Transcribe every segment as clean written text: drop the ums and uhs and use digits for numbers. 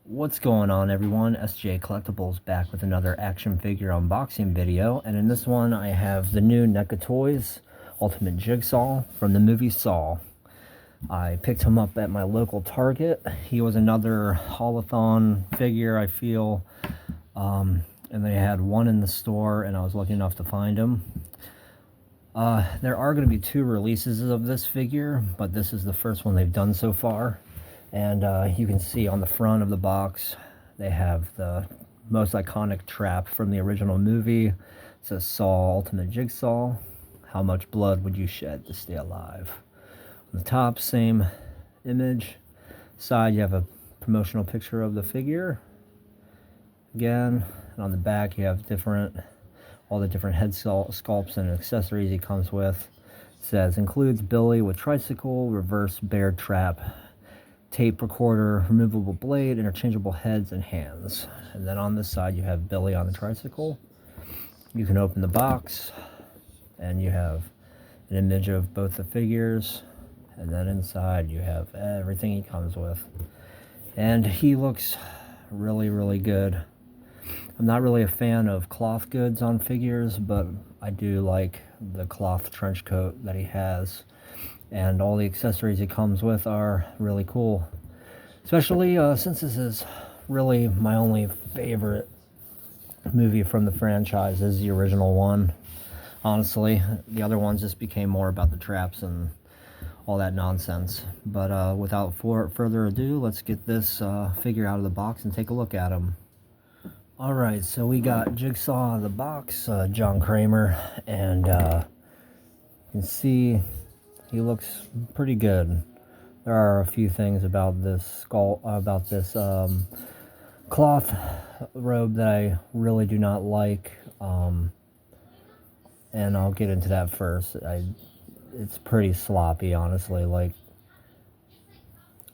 What's going on, everyone? SJ Collectibles back with another action figure unboxing video, and in this one I have the new NECA Toys Ultimate Jigsaw from the movie Saw. I picked him up at my local Target. He was another haul-a-thon figure, I feel, and they had one in the store and I was lucky enough to find him. There are going to be 2 releases of this figure, but this is the first one they've done so far. And you can see on the front of the box, they have the most iconic trap from the original movie. It says Saw Ultimate Jigsaw. How much blood would you shed to stay alive? On the top, same image. Side, you have a promotional picture of the figure. Again, and on the back, you have all the different head sculpts and accessories he comes with. It says, includes Billy with tricycle, reverse bear trap, tape recorder, removable blade, interchangeable heads and hands. And then on this side you have Billy on the tricycle. You can open the box and you have an image of both the figures, and then inside you have everything he comes with. And he looks really good. I'm not really a fan of cloth goods on figures, but I do like the cloth trench coat that he has. And all the accessories he comes with are really cool, especially since this is really my only favorite movie from the franchise is the original one. Honestly, the other ones just became more about the traps and all that nonsense. But without further ado, let's get this figure out of the box and take a look at him. Alright, so we got Jigsaw out of the box, John Kramer, and you can see he looks pretty good. There are a few things about this cloth robe that I really do not like, and I'll get into that first. It's pretty sloppy, honestly.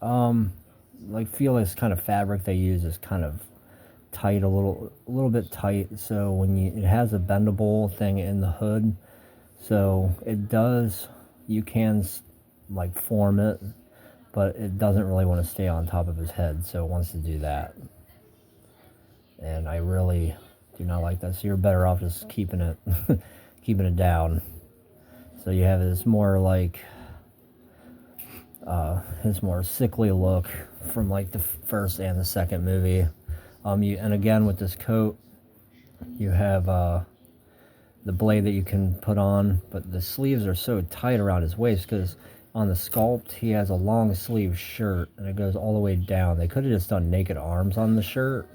Feel this kind of fabric they use is kind of tight, a little bit tight. So when it has a bendable thing in the hood, so you can like form it, but it doesn't really want to stay on top of his head, so it wants to do that. And I really do not like that, so you're better off just keeping it keeping it down. So you have this more like his more sickly look from like the first and the second movie. And again with this coat, you have the blade that you can put on, but the sleeves are so tight around his waist because on the sculpt he has a long sleeve shirt and it goes all the way down. They could have just done naked arms on the shirt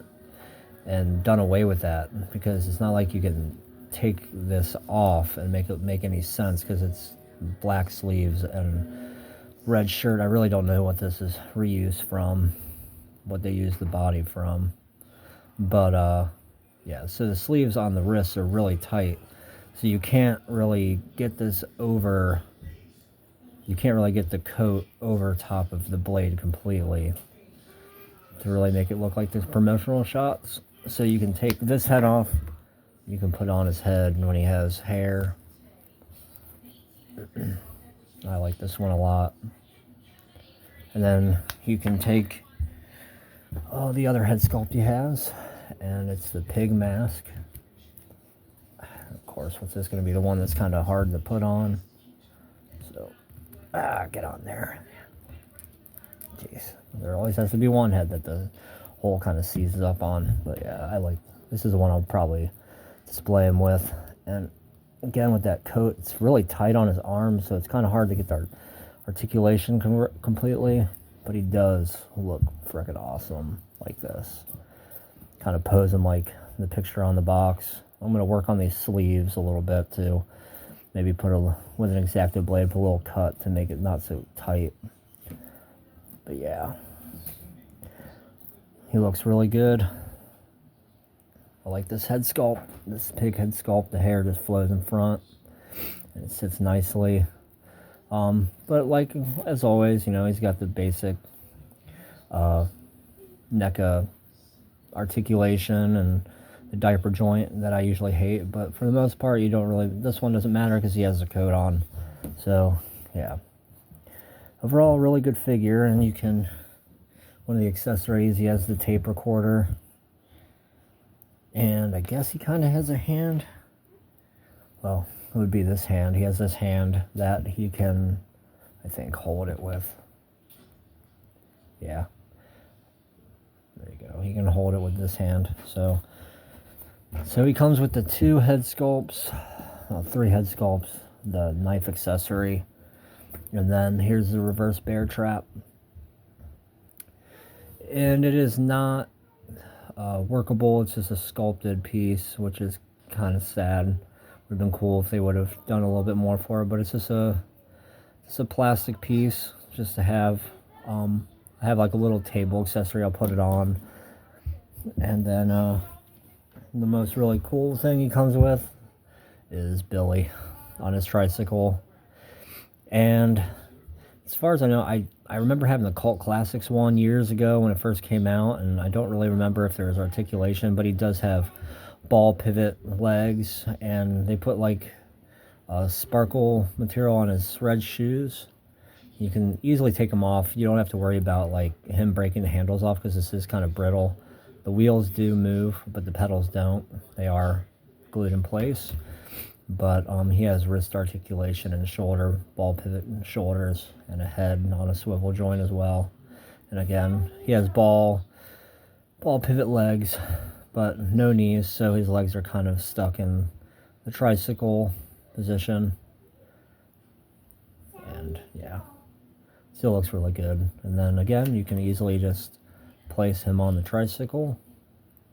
and done away with that, because it's not like you can take this off and make it make any sense, because it's black sleeves and red shirt. I really don't know what this is reused from, what they use the body from, but yeah, so the sleeves on the wrists are really tight. So you can't really get this over, you can't really get the coat over top of the blade completely to really make it look like there's promotional shots. So you can take this head off, you can put on his head when he has hair. I like this one a lot. And then you can take the other head sculpt he has, and it's the pig mask. Of course, what's this going to be? The one that's kind of hard to put on. So, get on there. Jeez, there always has to be one head that the hole kind of seizes up on. But yeah, this is the one I'll probably display him with. And again, with that coat, it's really tight on his arms, so it's kind of hard to get the articulation completely. But he does look frickin' awesome like this. Kind of pose him like the picture on the box. I'm going to work on these sleeves a little bit too. Maybe with an X-Acto blade, put a little cut to make it not so tight. But yeah, he looks really good. I like this head sculpt, this pig head sculpt. The hair just flows in front and it sits nicely. But like, as always, he's got the basic NECA articulation and the diaper joint that I usually hate, but for the most part this one doesn't matter because he has the coat on. So yeah, overall really good figure, and you can one of the accessories. He has the tape recorder. And I guess he kind of has a hand. Well, it would be this hand. He has this hand that he can, I think, hold it with. Yeah. There you go. He can hold it with this hand. So he comes with the 2 head sculpts, 3 head sculpts, the knife accessory, and then here's the reverse bear trap. And it is not workable. It's just a sculpted piece, which is kind of sad. Would have been cool if they would have done a little bit more for it, but it's just a plastic piece just to have. I have like a little table accessory. I'll put it on, and then the most really cool thing he comes with is Billy on his tricycle. And as far as I know, I remember having the Cult Classics one years ago when it first came out, and I don't really remember if there was articulation, but he does have ball pivot legs, and they put like sparkle material on his red shoes. You can easily take them off. You don't have to worry about like him breaking the handles off because this is kind of brittle. The wheels do move, but the pedals don't. They are glued in place. But he has wrist articulation and shoulder, ball pivot and shoulders, and a head on a swivel joint as well. And again, he has ball pivot legs, but no knees, so his legs are kind of stuck in the tricycle position. And yeah, still looks really good. And then again, you can easily just place him on the tricycle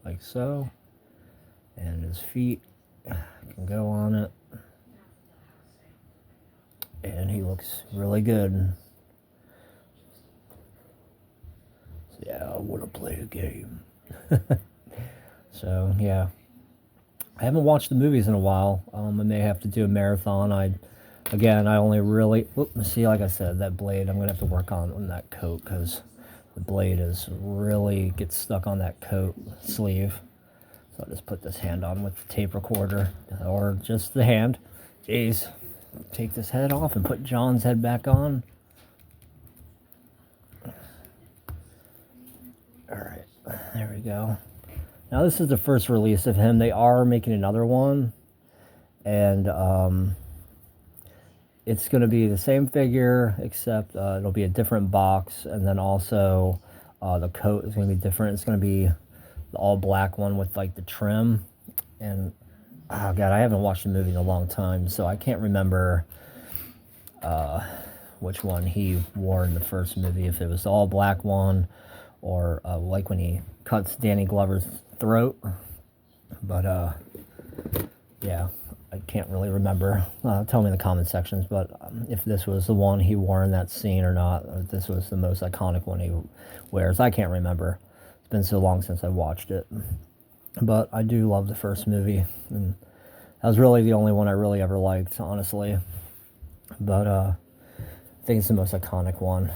like so, and his feet can go on it, and he looks really good. So yeah, I want to play a game. So yeah, I haven't watched the movies in a while. I may have to do a marathon. I only really see, like I said, that blade I'm gonna have to work on that coat, because the blade gets stuck on that coat sleeve. So I'll just put this hand on with the tape recorder, or just the hand. Jeez. Take this head off and put John's head back on. Alright, there we go. Now this is the first release of him. They are making another one, and it's going to be the same figure, except it'll be a different box, and then also the coat is going to be different. It's going to be the all black one with like the trim. And oh god, I haven't watched the movie in a long time, so I can't remember which one he wore in the first movie, if it was the all black one or like when he cuts Danny Glover's throat. But yeah, I can't really remember. Tell me in the comment sections, but if this was the one he wore in that scene or not, or if this was the most iconic one he wears. I can't remember. It's been so long since I watched it. But I do love the first movie, and that was really the only one I really ever liked, honestly. But I think it's the most iconic one.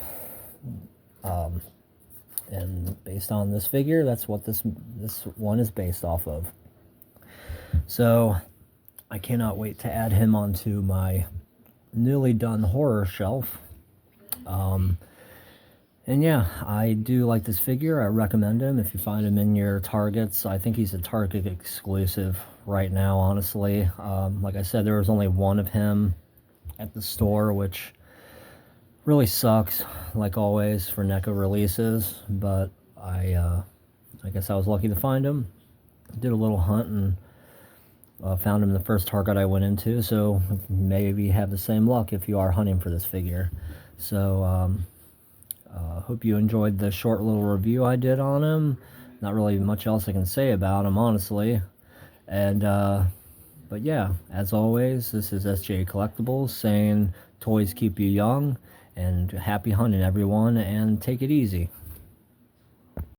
And based on this figure, that's what this one is based off of. So I cannot wait to add him onto my newly done horror shelf. And yeah, I do like this figure. I recommend him if you find him in your Targets. I think he's a Target exclusive right now, honestly. Like I said, there was only one of him at the store, which really sucks, like always, for NECA releases. But I guess I was lucky to find him. Did a little hunt and found him in the first Target I went into, so maybe have the same luck if you are hunting for this figure. So hope you enjoyed the short little review I did on him. Not really much else I can say about him, honestly. And but yeah, as always, this is SJ Collectibles saying toys keep you young, and happy hunting, everyone, and take it easy.